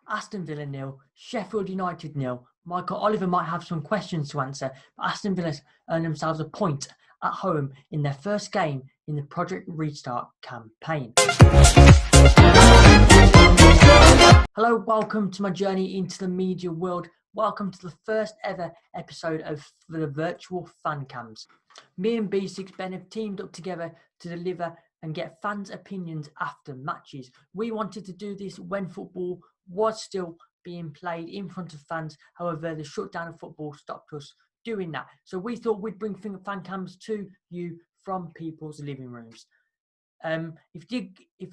Aston Villa 0, Sheffield United 0. Michael Oliver might have some questions to answer, but Aston Villa earned themselves a point at home in their first game in the Project Restart campaign. Hello, welcome to my journey into the media world. Welcome to the first ever episode of the virtual fan cams. Me and B6Ben have teamed up together to deliver and get fans' opinions after matches. We wanted to do this when football was still being played in front of fans. However, the shutdown of football stopped us doing that. So we thought we'd bring fan cams to you from people's living rooms. If you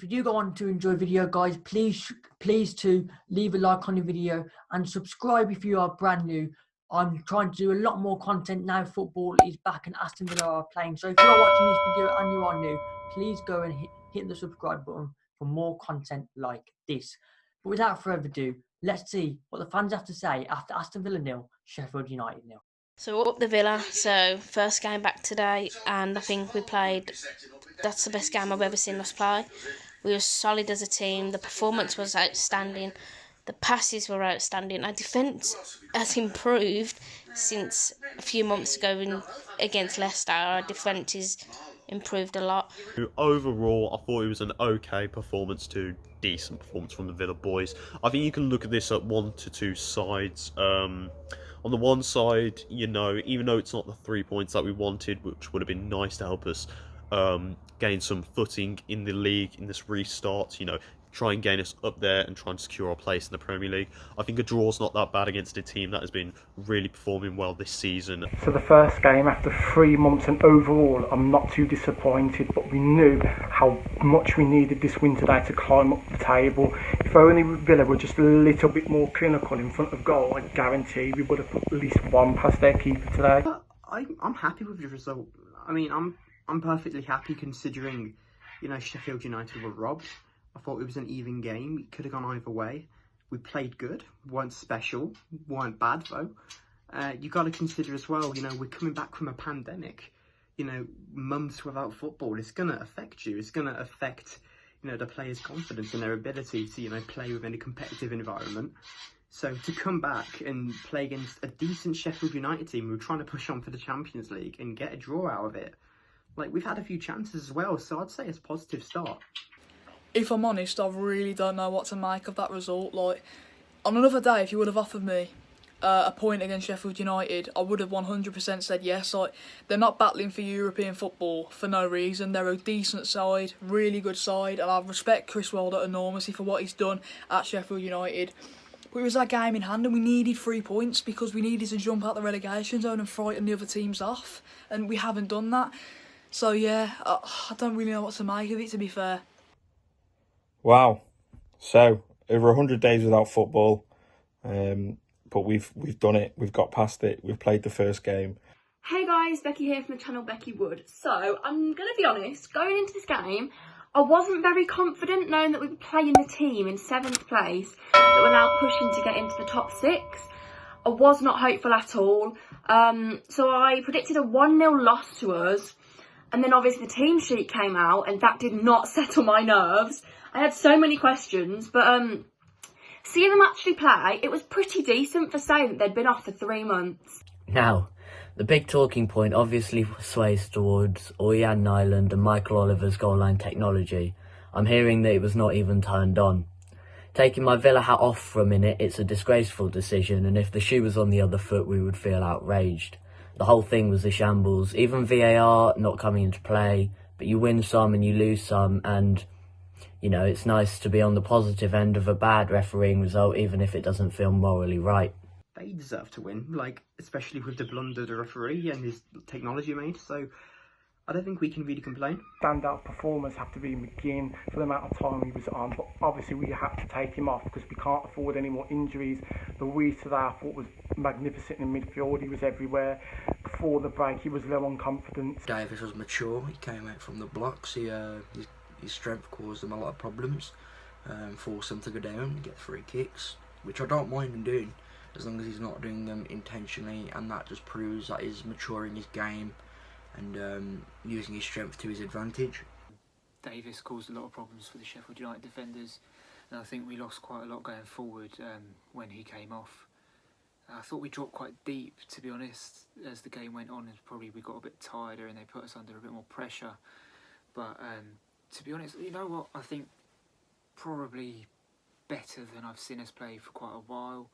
do go on to enjoy video, guys, please to leave a like on the video and subscribe if you are brand new. I'm trying to do a lot more content now. Football is back and Aston Villa are playing. So if you're watching this video and you are new, please go and hit the subscribe button for more content like this. But without further ado, let's see what the fans have to say after Aston Villa 0, Sheffield United 0. So we're up the Villa, so first game back today, and I think that's the best game I've ever seen us play. We were solid as a team, the performance was outstanding, the passes were outstanding, our defence has improved since a few months ago against Leicester. Our defence is improved a lot. Overall, I thought it was an okay performance to decent performance from the Villa boys. I think you can look at this at one to two sides. On the one side, even though it's not the 3 points that we wanted, which would have been nice to help us gain some footing in the league in this restart, try and gain us up there and try and secure our place in the Premier League. I think a draw's not that bad against a team that has been really performing well this season. So the first game after 3 months, and overall I'm not too disappointed, but we knew how much we needed this win today to climb up the table. If only Villa were just a little bit more clinical in front of goal, I guarantee we would have put at least one past their keeper today. I'm happy with the result. I mean, I'm perfectly happy considering, Sheffield United were robbed. I thought it was an even game. It could have gone either way. We played good, weren't special, weren't bad though. You got to consider as well, we're coming back from a pandemic. Months without football, it's going to affect you. It's going to affect, the players' confidence and their ability to, play within a competitive environment. So to come back and play against a decent Sheffield United team who are trying to push on for the Champions League and get a draw out of it, we've had a few chances as well. So I'd say it's a positive start. If I'm honest, I really don't know what to make of that result. On another day, if you would have offered me a point against Sheffield United, I would have 100% said yes. They're not battling for European football for no reason. They're a decent side, really good side, and I respect Chris Wilder enormously for what he's done at Sheffield United. But it was that game in hand, and we needed 3 points because we needed to jump out the relegation zone and frighten the other teams off, and we haven't done that. So yeah, I don't really know what to make of it, to be fair. Wow. So, over 100 days without football, but we've done it. We've got past it. We've played the first game. Hey guys, Becky here from the channel Becky Wood. So, I'm going to be honest, going into this game, I wasn't very confident knowing that we were playing the team in 7th place that were now pushing to get into the top 6. I was not hopeful at all. So I predicted a 1-0 loss to us. And then obviously the team sheet came out and that did not settle my nerves. I had so many questions, but seeing them actually play, it was pretty decent for saying that they'd been off for 3 months. Now, the big talking point obviously sways towards Oyan Nyland and Michael Oliver's goal line technology. I'm hearing that it was not even turned on. Taking my Villa hat off for a minute, it's a disgraceful decision, and if the shoe was on the other foot, we would feel outraged. The whole thing was a shambles, even VAR not coming into play, but you win some and you lose some, and it's nice to be on the positive end of a bad refereeing result, even if it doesn't feel morally right. They deserve to win, especially with the blunder the referee and his technology made, so I don't think we can really complain. Standout performers have to be Mcginn for the amount of time he was on, but obviously we had to take him off because we can't afford any more injuries. Louise today I thought was magnificent in midfield, he was everywhere. Before the break he was low on confidence. Davis was mature, he came out from the blocks, his strength caused them a lot of problems, forced them to go down and get free kicks, which I don't mind him doing, as long as he's not doing them intentionally, and that just proves that he's maturing his game and using his strength to his advantage. Davis caused a lot of problems for the Sheffield United defenders. and I think we lost quite a lot going forward when he came off. I thought we dropped quite deep, to be honest, as the game went on, and probably we got a bit tireder and they put us under a bit more pressure. But to be honest, you know what, I think probably better than I've seen us play for quite a while.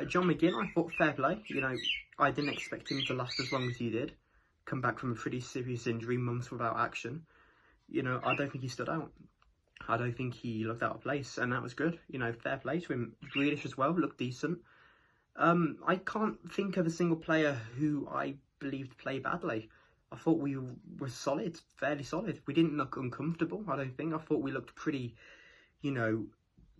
John Mcginn, I thought fair play. You know, I didn't expect him to last as long as he did. Come back from a pretty serious injury, months without action. You know, I don't think he stood out. I don't think he looked out of place, and that was good. You know, fair play to him. Grealish as well, looked decent. I can't think of a single player who I believed played badly. I thought we were solid, fairly solid. We didn't look uncomfortable, I don't think. I thought we looked pretty, you know,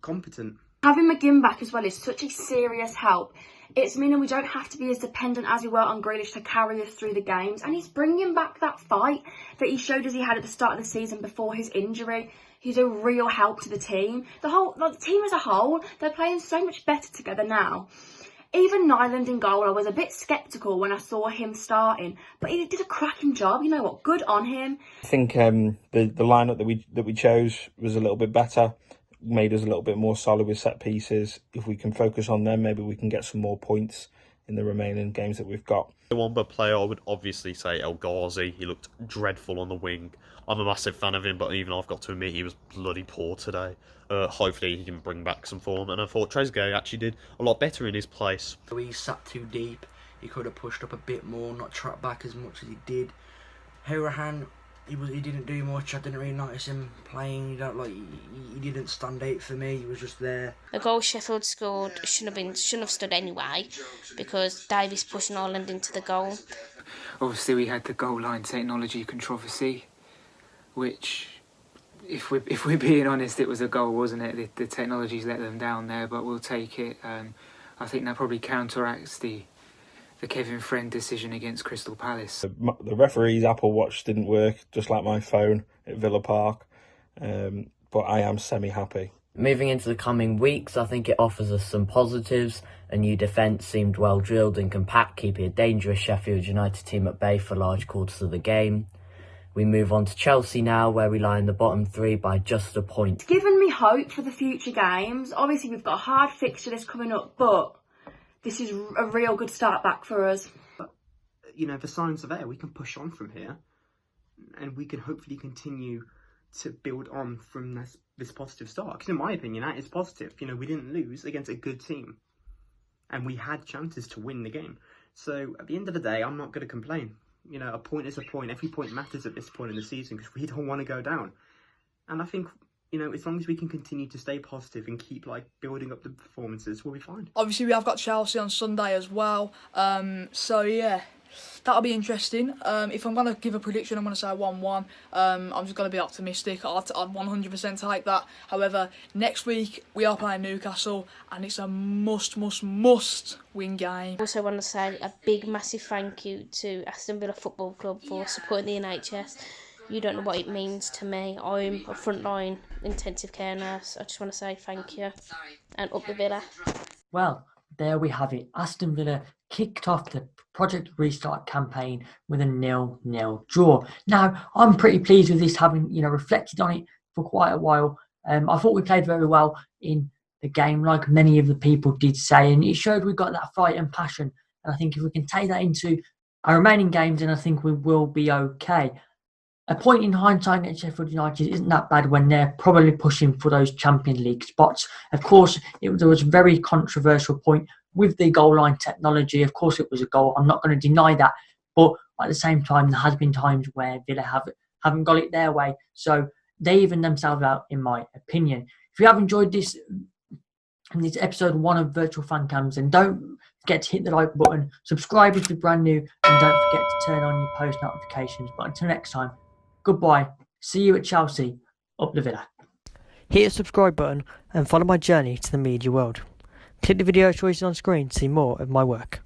competent. Having Mcginn back as well is such a serious help. It's meaning we don't have to be as dependent as we were on Grealish to carry us through the games. And he's bringing back that fight that he showed us he had at the start of the season before his injury. He's a real help to the team. The team as a whole, they're playing so much better together now. Even Nyland in goal, I was a bit sceptical when I saw him starting, but he did a cracking job. You know what? Good on him. I think the lineup that we chose was a little bit better, made us a little bit more solid with set pieces. If we can focus on them, maybe we can get some more points in the remaining games that we've got. The one player I would obviously say El Ghazi. He looked dreadful on the wing. I'm a massive fan of him, but even I've got to admit he was bloody poor today. Hopefully he can bring back some form, and I thought Trezeguet actually did a lot better in his place. He sat too deep. He could have pushed up a bit more, not trapped back as much as he did. Hourahan, he didn't do much. I didn't really notice him playing. He didn't stand out for me. He was just there. The goal Sheffield scored shouldn't have stood anyway, because Davies pushing Ireland into the goal. Obviously, we had the goal line technology controversy, which, if we're being honest, it was a goal, wasn't it? The technology's let them down there, but we'll take it. I think that probably counteracts the Kevin Friend decision against Crystal Palace. The referee's Apple Watch didn't work, just like my phone at Villa Park, but I am semi-happy. Moving into the coming weeks, I think it offers us some positives. A new defence seemed well drilled and compact, keeping a dangerous Sheffield United team at bay for large quarters of the game. We move on to Chelsea now, where we lie in the bottom three by just a point. It's given me hope for the future games. Obviously, we've got a hard fixture list coming up, but this is a real good start back for us. You know, the signs are there. We can push on from here, and we can hopefully continue to build on from this positive start. Because in my opinion, that is positive. You know, we didn't lose against a good team, and we had chances to win the game. So at the end of the day, I'm not going to complain. You know, a point is a point. Every point matters at this point in the season because we don't want to go down. And I think, you know, as long as we can continue to stay positive and keep, building up the performances, we'll be fine. Obviously, we have got Chelsea on Sunday as well. So, yeah, that'll be interesting. If I'm going to give a prediction, I'm going to say 1-1. I'm just going to be optimistic. I'd 100% take that. However, next week, we are playing Newcastle, and it's a must win game. I also want to say a big, massive thank you to Aston Villa Football Club for supporting the NHS. You don't know what it means to me. I'm a frontline intensive care nurse. I just want to say thank you. And up the Villa. Well, there we have it. Aston Villa kicked off the Project Restart campaign with a 0-0 draw. Now, I'm pretty pleased with this, having reflected on it for quite a while. I thought we played very well in the game, like many of the people did say, and it showed we got that fight and passion. And I think if we can take that into our remaining games, then I think we will be okay. A point in hindsight against Sheffield United isn't that bad when they're probably pushing for those Champions League spots. Of course, there was a very controversial point with the goal line technology. Of course, it was a goal. I'm not going to deny that. But at the same time, there has been times where Villa haven't got it their way. So they even themselves out, in my opinion. If you have enjoyed this episode 1 of Virtual Fan Cams, then don't forget to hit the like button, subscribe if you're brand new, and don't forget to turn on your post notifications. But until next time, goodbye. See you at Chelsea. Up the Villa. Hit the subscribe button and follow my journey to the media world. Click the video choices on screen to see more of my work.